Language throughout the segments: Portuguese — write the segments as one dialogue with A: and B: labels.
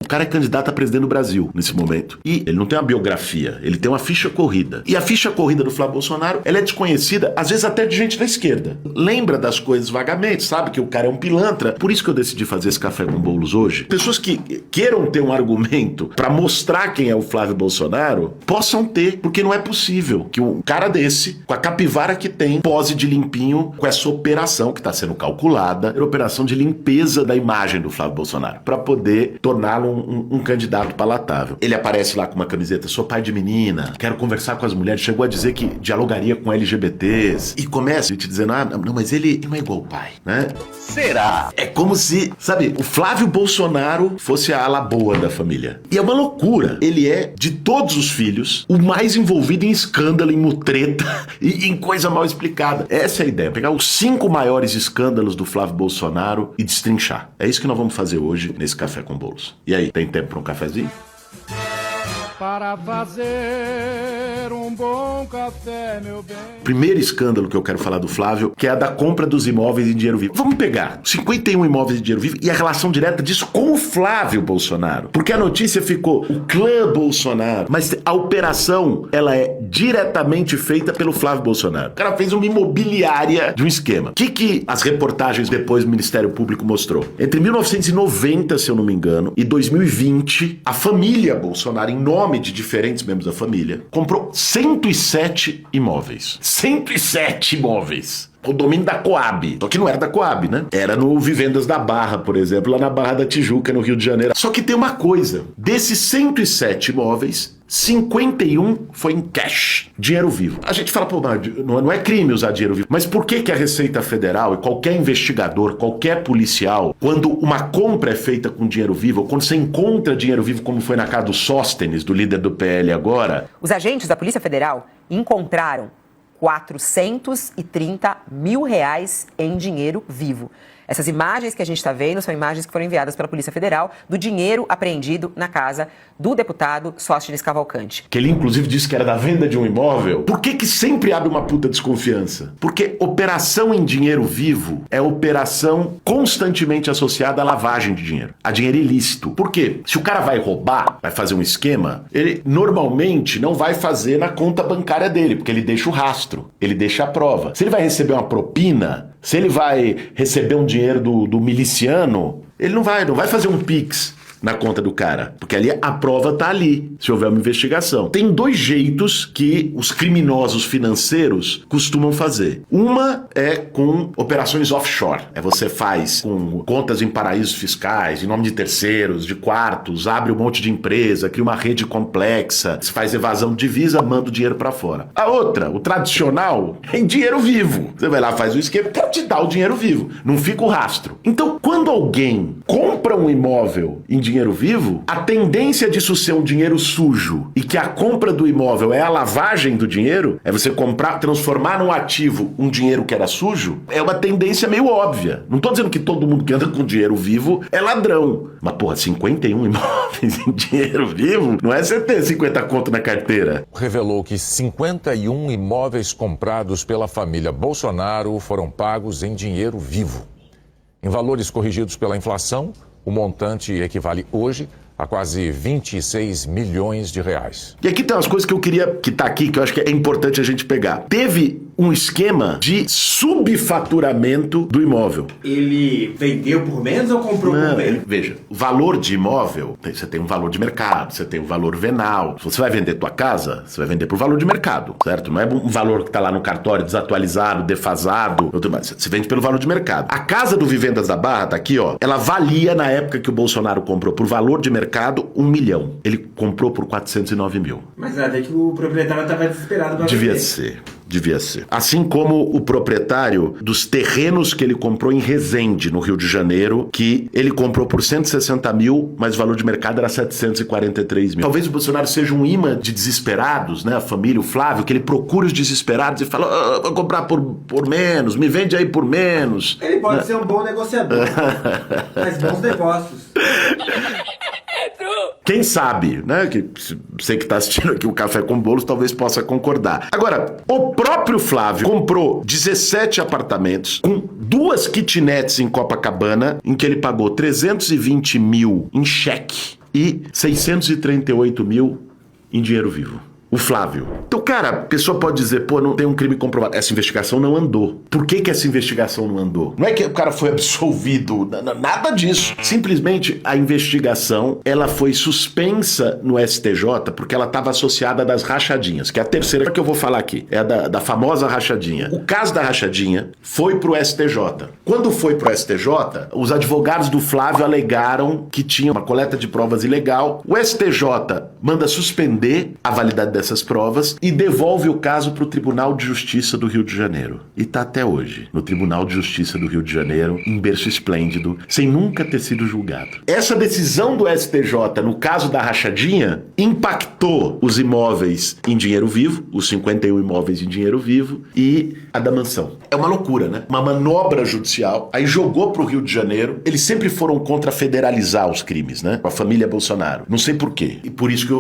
A: O cara é candidato a presidente do Brasil nesse momento. E ele não tem uma biografia, ele tem uma ficha corrida. E a ficha corrida do Flávio Bolsonaro, ela é desconhecida, às vezes até de gente da esquerda. Lembra das coisas vagamente, sabe que o cara é um pilantra. Por isso que eu decidi fazer esse café com bolos hoje. Pessoas que queiram ter um argumento pra mostrar quem é o Flávio Bolsonaro, possam ter, porque não é possível que um cara desse, com a capivara que tem, pose de limpinho com essa operação que está sendo calculada, a operação de limpeza da imagem do Flávio Bolsonaro, para poder torná-lo um candidato palatável. Ele aparece lá com uma camiseta, sou pai de menina, quero conversar com as mulheres, chegou a dizer que dialogaria com LGBTs, e começa te dizendo, não, mas ele não é igual o pai, né? Será? É como se, sabe, o Flávio Bolsonaro fosse a ala boa da família. E é uma loucura. Ele é, de todos os filhos, o mais envolvido em escândalo, em mutreta e em coisa mal explicada. Essa é a ideia, pegar os 5 maiores escândalos do Flávio Bolsonaro e destrinchar. É isso que nós vamos fazer hoje nesse Café com Bolos. E aí, tem tempo para um cafezinho?
B: Para fazer um bom café, meu bem.
A: Primeiro escândalo que eu quero falar do Flávio, que é a da compra dos imóveis em dinheiro vivo. Vamos pegar 51 imóveis em dinheiro vivo e a relação direta disso com o Flávio Bolsonaro. Porque a notícia ficou o clã Bolsonaro, mas a operação, ela é diretamente feita pelo Flávio Bolsonaro. O cara fez uma imobiliária de um esquema. O que as reportagens depois do Ministério Público mostrou? Entre 1990, se eu não me engano, e 2020, a família Bolsonaro, em nome de diferentes membros da família, comprou 107 imóveis. 107 imóveis. O domínio da Coab. Só que não era da Coab, né? Era no Vivendas da Barra, por exemplo, lá na Barra da Tijuca, no Rio de Janeiro. Só que tem uma coisa. Desses 107 imóveis, 51 foi em cash, dinheiro vivo. A gente fala, pô, não é crime usar dinheiro vivo. Mas por que a Receita Federal e qualquer investigador, qualquer policial, quando uma compra é feita com dinheiro vivo, ou quando você encontra dinheiro vivo, como foi na casa do Sóstenes, do líder do PL agora...
C: Os agentes da Polícia Federal encontraram 430 mil reais em dinheiro vivo. Essas imagens que a gente está vendo são imagens que foram enviadas pela Polícia Federal do dinheiro apreendido na casa do deputado Sóstenes Cavalcante.
A: Que ele inclusive disse que era da venda de um imóvel. Por que sempre abre uma puta desconfiança? Porque operação em dinheiro vivo é operação constantemente associada à lavagem de dinheiro, a dinheiro ilícito. Por quê? Se o cara vai roubar, vai fazer um esquema, ele normalmente não vai fazer na conta bancária dele, porque ele deixa o rastro, ele deixa a prova. Se ele vai receber uma propina, se ele vai receber um dinheiro do miliciano, ele não vai fazer um Pix na conta do cara, porque ali a prova tá ali, se houver uma investigação. Tem 2 jeitos que os criminosos financeiros costumam fazer. Uma é com operações offshore. Você faz com contas em paraísos fiscais, em nome de terceiros, de quartos, abre um monte de empresa, cria uma rede complexa, se faz evasão de divisa, manda o dinheiro pra fora. A outra, o tradicional, é em dinheiro vivo. Você vai lá, faz o esquema, quero te dar o dinheiro vivo. Não fica o rastro. Então, quando alguém compra um imóvel em dinheiro vivo, a tendência disso ser um dinheiro sujo e que a compra do imóvel é a lavagem do dinheiro, é você comprar, transformar num ativo um dinheiro que era sujo, é uma tendência meio óbvia. Não tô dizendo que todo mundo que anda com dinheiro vivo é ladrão. Mas, porra, 51 imóveis em dinheiro vivo? Não é você ter 50 conto na carteira.
D: Revelou que 51 imóveis comprados pela família Bolsonaro foram pagos em dinheiro vivo. Em valores corrigidos pela inflação, o montante equivale hoje a quase 26 milhões de reais.
A: E aqui tem umas coisas que eu queria, que tá aqui, que eu acho que é importante a gente pegar. Teve um esquema de subfaturamento do imóvel.
E: Ele vendeu por menos ou comprou por menos?
A: Veja, o valor de imóvel, você tem um valor de mercado, você tem um valor venal. Se você vai vender tua casa, você vai vender por valor de mercado, certo? Não é um valor que tá lá no cartório desatualizado, defasado, você vende pelo valor de mercado. A casa do Vivendas da Barra, tá aqui, ó, ela valia na época que o Bolsonaro comprou por valor de mercado 1 milhão. Ele comprou por 409 mil.
E: Mas até que o proprietário estava desesperado para vender.
A: Devia ser. Assim como o proprietário dos terrenos que ele comprou em Resende, no Rio de Janeiro, que ele comprou por 160 mil, mas o valor de mercado era 743 mil. Talvez o Bolsonaro seja um imã de desesperados, né? A família, o Flávio, que ele procura os desesperados e fala, vou comprar por menos, me vende aí por menos.
E: Ele pode ser um bom negociador, faz bons negócios.
A: Quem sabe, né? Que você que está assistindo aqui o Café com Bolos talvez possa concordar. Agora, o próprio Flávio comprou 17 apartamentos com 2 kitnets em Copacabana, em que ele pagou 320 mil em cheque e 638 mil em dinheiro vivo. O Flávio. Então, cara, a pessoa pode dizer, pô, não tem um crime comprovado. Essa investigação não andou. Por que essa investigação não andou? Não é que o cara foi absolvido, nada disso. Simplesmente a investigação, ela foi suspensa no STJ porque ela estava associada das rachadinhas, que é a terceira que eu vou falar aqui. É a da famosa rachadinha. O caso da rachadinha foi pro STJ. Quando foi pro STJ, os advogados do Flávio alegaram que tinha uma coleta de provas ilegal. O STJ manda suspender a validade dessas provas e devolve o caso para o Tribunal de Justiça do Rio de Janeiro. E está até hoje no Tribunal de Justiça do Rio de Janeiro, em berço esplêndido, sem nunca ter sido julgado. Essa decisão do STJ, no caso da rachadinha, impactou os imóveis em dinheiro vivo, os 51 imóveis em dinheiro vivo e a da mansão. É uma loucura, né? Uma manobra judicial, aí jogou para o Rio de Janeiro. Eles sempre foram contra federalizar os crimes, né? Com a família Bolsonaro. Não sei por quê. E por isso que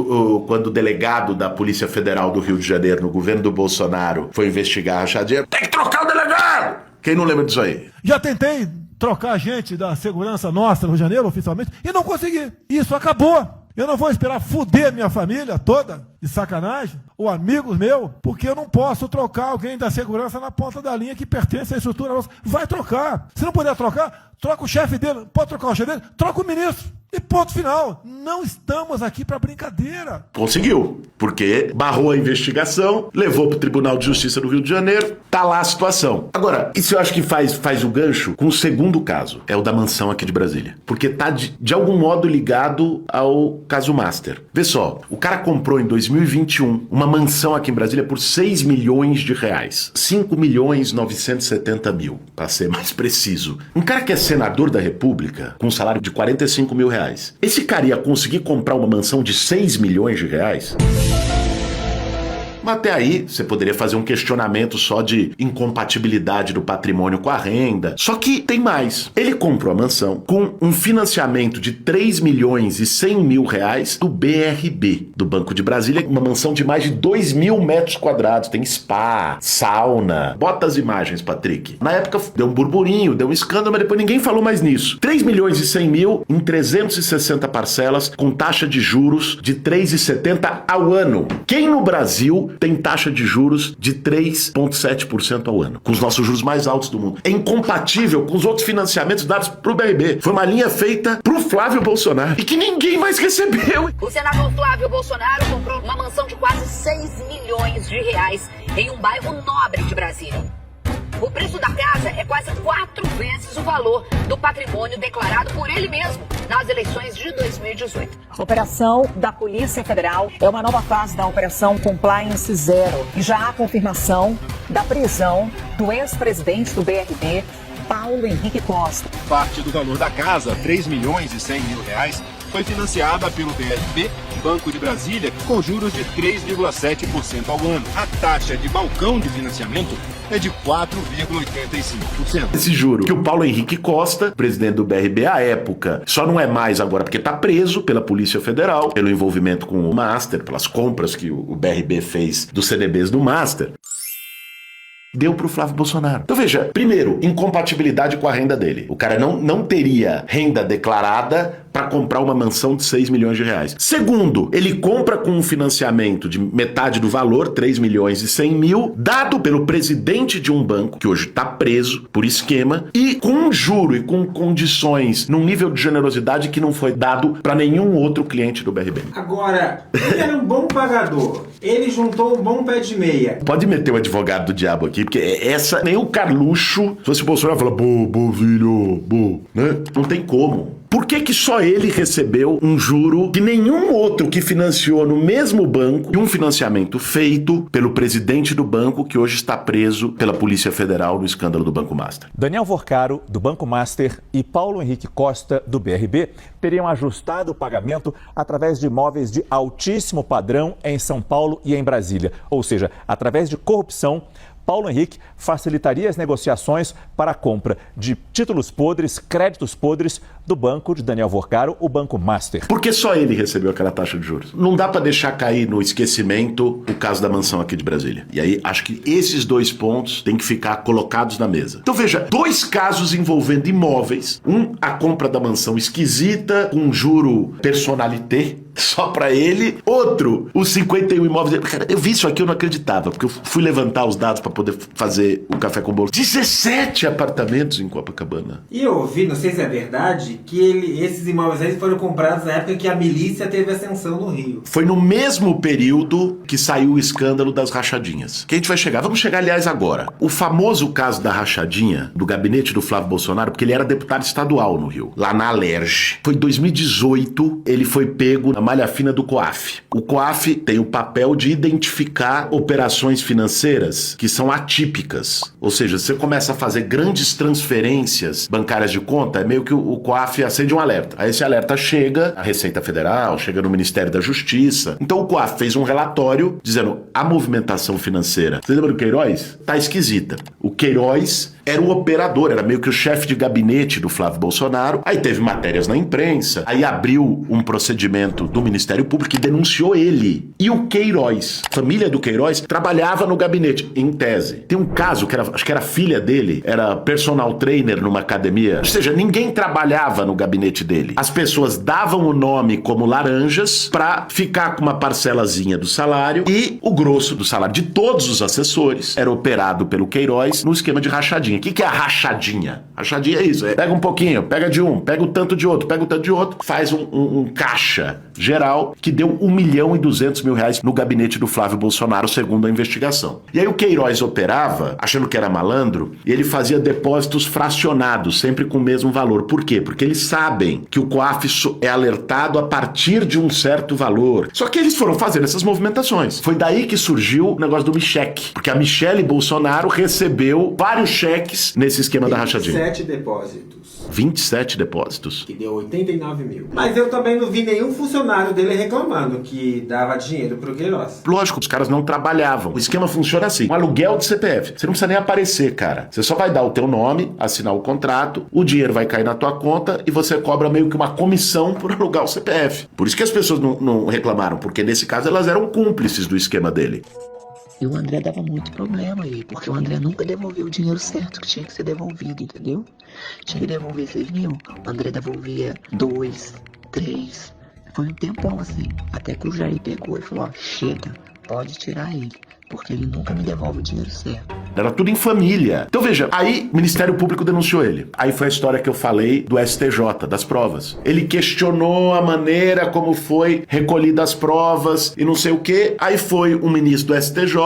A: quando o delegado da Polícia Federal do Rio de Janeiro, no governo do Bolsonaro, foi investigar a rachadinha, tem que trocar o delegado! Quem não lembra disso aí?
F: Já tentei trocar gente da segurança nossa no Rio de Janeiro, oficialmente, e não consegui. Isso acabou. Eu não vou esperar fuder minha família toda, de sacanagem, ou amigos meus, porque eu não posso trocar alguém da segurança na ponta da linha que pertence à estrutura nossa. Vai trocar. Se não puder trocar, troca o chefe dele. Pode trocar o chefe dele? Troca o ministro. E ponto final. Não estamos aqui para brincadeira.
A: Conseguiu, porque barrou a investigação, levou para o Tribunal de Justiça do Rio de Janeiro, tá lá a situação. Agora, isso eu acho que faz o gancho com o segundo caso, é o da mansão aqui de Brasília. Porque tá de algum modo ligado ao caso Master. Vê só, o cara comprou em 2021 uma mansão aqui em Brasília por 6 milhões de reais. 5.970.000, para ser mais preciso. Um cara que é senador da República, com um salário de 45 mil reais. Esse cara ia conseguir comprar uma mansão de 6 milhões de reais? Mas até aí, você poderia fazer um questionamento só de incompatibilidade do patrimônio com a renda. Só que tem mais. Ele comprou a mansão com um financiamento de 3 milhões e 100 mil reais do BRB, do Banco de Brasília. Uma mansão de mais de 2 mil metros quadrados. Tem spa, sauna. Bota as imagens, Patrick. Na época deu um burburinho, deu um escândalo, mas depois ninguém falou mais nisso. 3 milhões e 100 mil em 360 parcelas, com taxa de juros de 3,70 ao ano. Quem no Brasil tem taxa de juros de 3,7% ao ano, com os nossos juros mais altos do mundo? É incompatível com os outros financiamentos dados pro BRB. Foi uma linha feita pro Flávio Bolsonaro e que ninguém mais recebeu.
G: O senador Flávio Bolsonaro comprou uma mansão de quase 6 milhões de reais em um bairro nobre de Brasília. O preço da casa é quase 4 vezes o valor do patrimônio declarado por ele mesmo nas eleições de 2018.
H: A operação da Polícia Federal é uma nova fase da Operação Compliance Zero. E já há confirmação da prisão do ex-presidente do BRB, Paulo Henrique Costa.
I: Parte do valor da casa, 3 milhões e 100 mil reais, foi financiada pelo BRB, Banco de Brasília, com juros de 3,7% ao ano. A taxa de balcão de financiamento é de 4,85%.
A: Esse juro que o Paulo Henrique Costa, presidente do BRB à época, só não é mais agora porque está preso pela Polícia Federal, pelo envolvimento com o Master, pelas compras que o BRB fez dos CDBs do Master, deu pro Flávio Bolsonaro. Então veja, primeiro, incompatibilidade com a renda dele. O cara não teria renda declarada para comprar uma mansão de 6 milhões de reais. Segundo, ele compra com um financiamento de metade do valor, 3 milhões e 100 mil, dado pelo presidente de um banco, que hoje está preso por esquema, e com um juro e com condições num nível de generosidade que não foi dado para nenhum outro cliente do BRB.
E: Agora, ele era um bom pagador. Ele juntou um bom pé de meia.
A: Pode meter o advogado do diabo aqui, porque essa, nem o Carluxo, se fosse o Bolsonaro, fala, bo, filho, bo, né? Não tem como. Por que só ele recebeu um juro que nenhum outro que financiou no mesmo banco e um financiamento feito pelo presidente do banco que hoje está preso pela Polícia Federal no escândalo do Banco Master?
J: Daniel Vorcaro, do Banco Master, e Paulo Henrique Costa, do BRB, teriam ajustado o pagamento através de imóveis de altíssimo padrão em São Paulo e em Brasília. Ou seja, através de corrupção, Paulo Henrique facilitaria as negociações para a compra de títulos podres, créditos podres do banco de Daniel Vorcaro, o Banco Master.
A: Por que só ele recebeu aquela taxa de juros? Não dá para deixar cair no esquecimento o caso da mansão aqui de Brasília. E aí, acho que esses dois pontos têm que ficar colocados na mesa. Então veja, 2 casos envolvendo imóveis. A compra da mansão esquisita, com juro personalité, só pra ele. Outro, os 51 imóveis. Cara, eu vi isso aqui, eu não acreditava, porque eu fui levantar os dados pra poder fazer o café com bolo. 17 apartamentos em Copacabana.
E: E eu ouvi, não sei se é verdade, que esses imóveis aí foram comprados na época que a milícia teve ascensão no Rio.
A: Foi no mesmo período que saiu o escândalo das rachadinhas. Que a gente vai chegar. Vamos chegar, aliás, agora. O famoso caso da rachadinha, do gabinete do Flávio Bolsonaro, porque ele era deputado estadual no Rio, lá na Alerj. Foi em 2018, ele foi pego na malha fina do COAF. O COAF tem o papel de identificar operações financeiras que são atípicas. Ou seja, você começa a fazer grandes transferências bancárias de conta, é meio que o COAF acende um alerta. Aí esse alerta chega à Receita Federal, chega no Ministério da Justiça. Então o COAF fez um relatório dizendo a movimentação financeira. Você lembra do Queiroz? Tá esquisita. O Queiroz era o operador, era meio que o chefe de gabinete do Flávio Bolsonaro. Aí teve matérias na imprensa, aí abriu um procedimento do Ministério Público que denunciou ele. E o Queiroz, família do Queiroz, trabalhava no gabinete, em tese. Tem um caso, acho que era a filha dele, era personal trainer numa academia. Ou seja, ninguém trabalhava no gabinete dele. As pessoas davam o nome como laranjas pra ficar com uma parcelazinha do salário e o grosso do salário de todos os assessores era operado pelo Queiroz no esquema de rachadinha. O que é a rachadinha? Rachadinha é isso, pega um pouquinho, pega de um, pega o tanto de outro, pega o tanto de outro, faz um caixa geral que deu R$1.200.000 no gabinete do Flávio Bolsonaro, segundo a investigação. E aí o Queiroz operava, achando que era malandro, e ele fazia depósitos fracionados, sempre com o mesmo valor. Por quê? Porque eles sabem que o COAF é alertado a partir de um certo valor. Só que eles foram fazendo essas movimentações. Foi daí que surgiu o negócio do cheque, porque a Michele Bolsonaro recebeu vários cheques nesse esquema da rachadinha.
E: 27 depósitos.
A: 27 depósitos.
E: Que deu 89 mil. Mas eu também não vi nenhum funcionário dele reclamando que dava dinheiro pro Queiroz.
A: Lógico, os caras não trabalhavam. O esquema funciona assim. Um aluguel de CPF. Você não precisa nem aparecer, cara. Você só vai dar o teu nome, assinar o contrato, o dinheiro vai cair na tua conta e você cobra meio que uma comissão por alugar o CPF. Por isso que as pessoas não reclamaram, porque nesse caso elas eram cúmplices do esquema dele.
K: E o André dava muito problema aí, porque o André nunca devolveu o dinheiro certo que tinha que ser devolvido, entendeu? Tinha que devolver 6 mil, o André devolvia 2, 3. Foi um tempão assim, até que o Jair pegou e falou, ó, chega, pode tirar ele, porque ele nunca me devolve o dinheiro certo.
A: Era tudo em família. Então veja, aí o Ministério Público denunciou ele. Aí foi a história que eu falei do STJ, das provas. Ele questionou a maneira como foi recolhida as provas e não sei o quê. Aí foi um ministro do STJ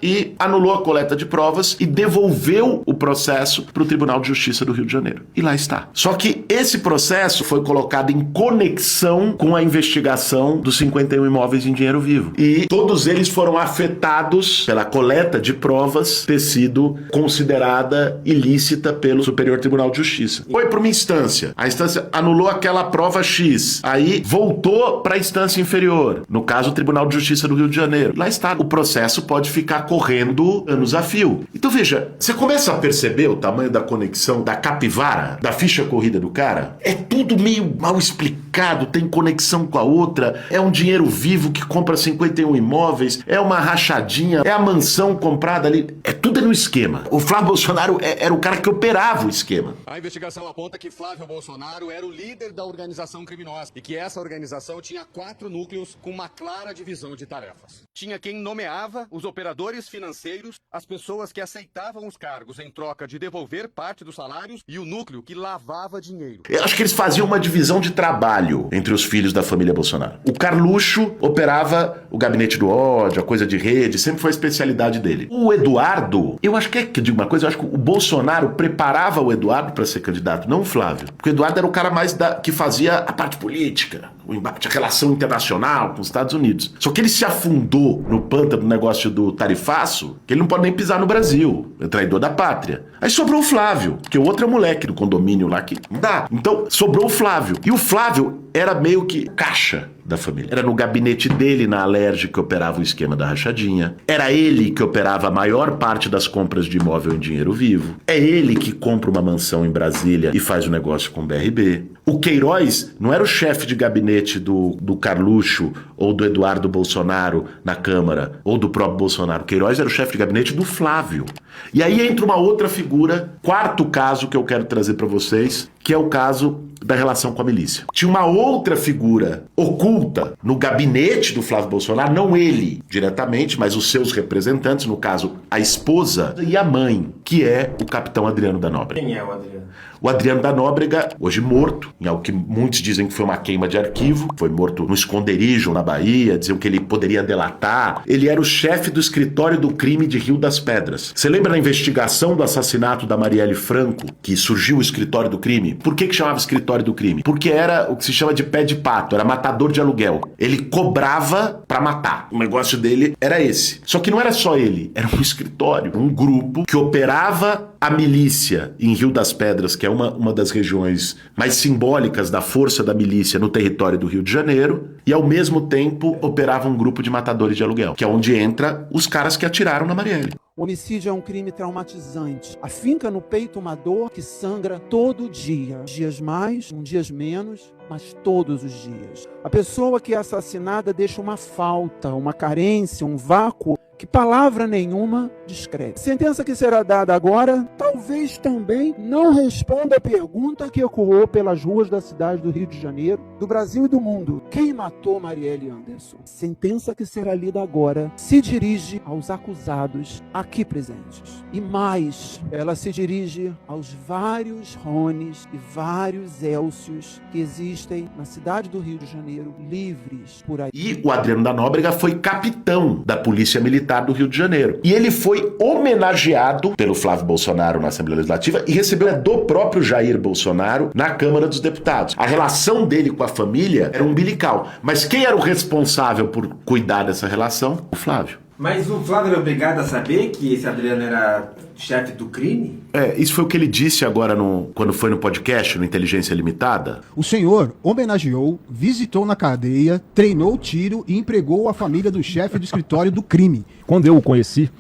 A: e anulou a coleta de provas e devolveu o processo para o Tribunal de Justiça do Rio de Janeiro. E lá está. Só que esse processo foi colocado em conexão com a investigação dos 51 imóveis em dinheiro vivo. E todos eles foram afetados pela coleta de provas ter sido considerada ilícita pelo Superior Tribunal de Justiça. Foi para uma instância. A instância anulou aquela prova X. Aí voltou para a instância inferior. No caso, o Tribunal de Justiça do Rio de Janeiro. Lá está. O processo pode ficar correndo anos a fio. Então veja, você começa a perceber o tamanho da conexão da capivara, da ficha corrida do cara? É tudo meio mal explicado, tem conexão com a outra. É um dinheiro vivo que compra 51 imóveis, é uma rachadinha, é a mansão comprada ali. É tudo no esquema. O Flávio Bolsonaro era o cara que operava o esquema.
L: A investigação aponta que Flávio Bolsonaro era o líder da organização criminosa e que essa organização tinha 4 núcleos com uma clara divisão de tarefas. Tinha quem nomeava os operadores financeiros, as pessoas que aceitavam os cargos em troca de devolver parte dos salários e o núcleo que lavava dinheiro.
A: Eu acho que eles faziam uma divisão de trabalho entre os filhos da família Bolsonaro. O Carluxo operava o gabinete do ódio, a coisa de rede, sempre foi a especialidade dele. O Eduardo, eu acho que digo uma coisa, eu acho que o Bolsonaro preparava o Eduardo para ser candidato, não o Flávio. Porque o Eduardo era o cara mais que fazia a parte política. o embate, a relação internacional com os Estados Unidos. Só que ele se afundou no pântano do negócio do tarifaço, que ele não pode nem pisar no Brasil, é traidor da pátria. Aí sobrou o Flávio, que o outro é moleque do condomínio lá que não dá. Então sobrou o Flávio. E o Flávio era meio que caixa da família. Era no gabinete dele, na Alerj, que operava o esquema da rachadinha. Era ele que operava a maior parte das compras de imóvel em dinheiro vivo. É ele que compra uma mansão em Brasília e faz o negócio com o BRB. O Queiroz não era o chefe de gabinete do Carluxo ou do Eduardo Bolsonaro na Câmara, ou do próprio Bolsonaro. O Queiroz era o chefe de gabinete do Flávio. E aí entra uma outra figura, quarto caso que eu quero trazer para vocês, que é o caso da relação com a milícia. Tinha uma outra figura oculta no gabinete do Flávio Bolsonaro, não ele diretamente, mas os seus representantes, no caso a esposa e a mãe, que é o capitão Adriano da Nóbrega.
E: Quem é o Adriano?
A: O Adriano da Nóbrega, hoje morto, em algo que muitos dizem que foi uma queima de arquivo, foi morto no esconderijo na Bahia, diziam que ele poderia delatar. Ele era o chefe do escritório do crime de Rio das Pedras. Você lembra da investigação do assassinato da Marielle Franco, que surgiu o escritório do crime? Por que chamava escritório do crime? Porque era o que se chama de pé de pato, era matador de aluguel. Ele cobrava pra matar. O negócio dele era esse. Só que não era só ele, era um escritório, um grupo que operava a milícia em Rio das Pedras, que é uma das regiões mais simbólicas da força da milícia no território do Rio de Janeiro, e ao mesmo tempo operava um grupo de matadores de aluguel, que é onde entra os caras que atiraram na Marielle.
M: O homicídio é um crime traumatizante. Afinca no peito uma dor que sangra todo dia. Dias mais, dias menos, mas todos os dias. A pessoa que é assassinada deixa uma falta, uma carência, um vácuo que palavra nenhuma descreve. A sentença que será dada agora, talvez também não responda a pergunta que ecoou pelas ruas da cidade do Rio de Janeiro, do Brasil e do mundo. Quem matou Marielle Anderson? A sentença que será lida agora se dirige aos acusados aqui presentes. E mais, ela se dirige aos vários Rones e vários Élcios que existem na cidade do Rio de Janeiro, livres por aí.
A: E o Adriano da Nóbrega foi capitão da Polícia Militar do Rio de Janeiro. E ele foi homenageado pelo Flávio Bolsonaro na Assembleia Legislativa e recebeu do próprio Jair Bolsonaro na Câmara dos Deputados. A relação dele com a família era umbilical. Mas quem era o responsável por cuidar dessa relação? O Flávio.
E: Mas o Flávio era obrigado a saber que esse Adriano era chefe do crime?
A: Isso foi o que ele disse agora quando foi no podcast, no Inteligência Limitada.
N: O senhor homenageou, visitou na cadeia, treinou tiro e empregou a família do chefe do escritório do crime.
F: Quando eu o conheci,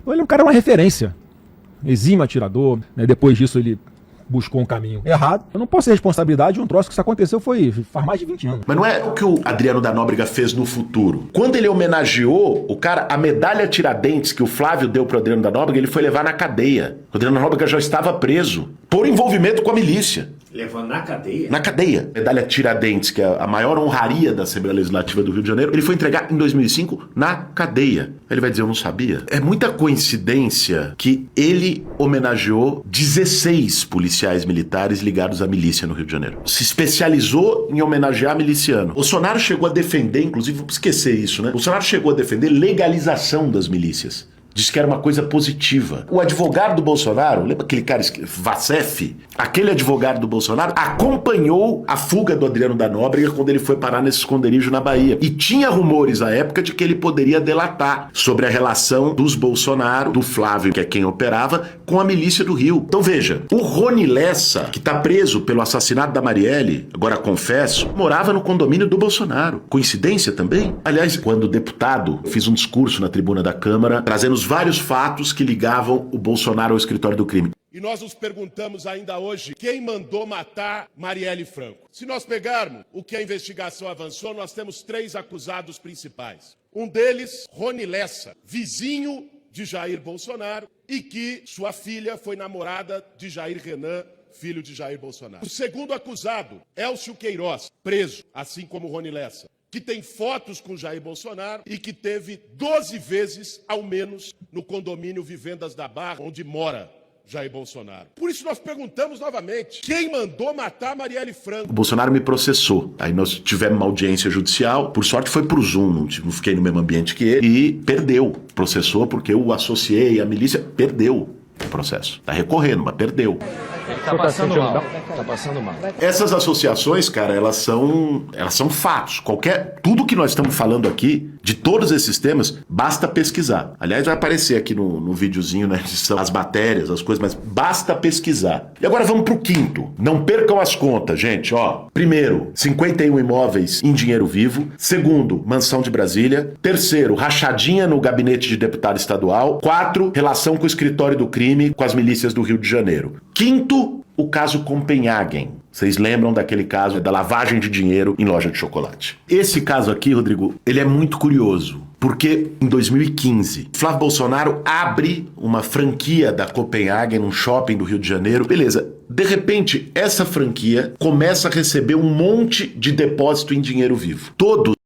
F: ele é um cara, uma referência. Exímio atirador, né? Depois disso ele buscou um caminho errado. Eu não posso ter responsabilidade de um troço que isso aconteceu faz mais de 20 anos.
A: Mas não é o que o Adriano da Nóbrega fez no futuro. Quando ele homenageou o cara, a medalha Tiradentes que o Flávio deu pro Adriano da Nóbrega, ele foi levar na cadeia. O Adriano da Nóbrega já estava preso por envolvimento com a milícia.
E: Levou na cadeia?
A: Na cadeia. Medalha Tiradentes, que é a maior honraria da Assembleia Legislativa do Rio de Janeiro, ele foi entregar em 2005 na cadeia. Ele vai dizer, eu não sabia. É muita coincidência que ele homenageou 16 policiais militares ligados à milícia no Rio de Janeiro. Se especializou em homenagear miliciano. Bolsonaro chegou a defender, inclusive, vou esquecer isso, né? Bolsonaro chegou a defender legalização das milícias. Diz que era uma coisa positiva. O advogado do Bolsonaro, lembra aquele cara, Vacef? Aquele advogado do Bolsonaro acompanhou a fuga do Adriano da Nóbrega quando ele foi parar nesse esconderijo na Bahia. E tinha rumores à época de que ele poderia delatar sobre a relação dos Bolsonaro, do Flávio, que é quem operava, com a milícia do Rio. Então veja, o Rony Lessa, que tá preso pelo assassinato da Marielle, agora confesso, morava no condomínio do Bolsonaro. Coincidência também? Aliás, quando o deputado fez um discurso na tribuna da Câmara, trazendo os vários fatos que ligavam o Bolsonaro ao escritório do crime.
O: E nós nos perguntamos ainda hoje quem mandou matar Marielle Franco. Se nós pegarmos o que a investigação avançou, nós temos 3 acusados principais. Um deles, Rony Lessa, vizinho de Jair Bolsonaro e que sua filha foi namorada de Jair Renan, filho de Jair Bolsonaro. O segundo acusado, Élcio Queiroz, preso, assim como Rony Lessa, que tem fotos com Jair Bolsonaro e que teve 12 vezes, ao menos, no condomínio Vivendas da Barra, onde mora Jair Bolsonaro. Por isso nós perguntamos novamente, quem mandou matar Marielle Franco?
A: O Bolsonaro me processou. Aí nós tivemos uma audiência judicial, por sorte foi pro Zoom, não fiquei no mesmo ambiente que ele, e perdeu. Processou porque eu o associei à milícia, perdeu o processo. Tá recorrendo, mas perdeu.
P: Tá passando mal. Tá passando mal.
A: Essas associações, cara, elas são fatos. Tudo que nós estamos falando aqui, de todos esses temas, basta pesquisar. Aliás, vai aparecer aqui no videozinho, né, as matérias, as coisas, mas basta pesquisar. E agora vamos pro quinto. Não percam as contas, gente, ó. Primeiro, 51 imóveis em dinheiro vivo. Segundo, mansão de Brasília. Terceiro, rachadinha no gabinete de deputado estadual. 4, relação com o escritório do crime com as milícias do Rio de Janeiro. Quinto, o caso Copenhagen. Vocês lembram daquele caso da lavagem de dinheiro em loja de chocolate? Esse caso aqui, Rodrigo, ele é muito curioso. Porque em 2015, Flávio Bolsonaro abre uma franquia da Copenhagen num shopping do Rio de Janeiro. Beleza. De repente, essa franquia começa a receber um monte de depósito em dinheiro vivo. Todos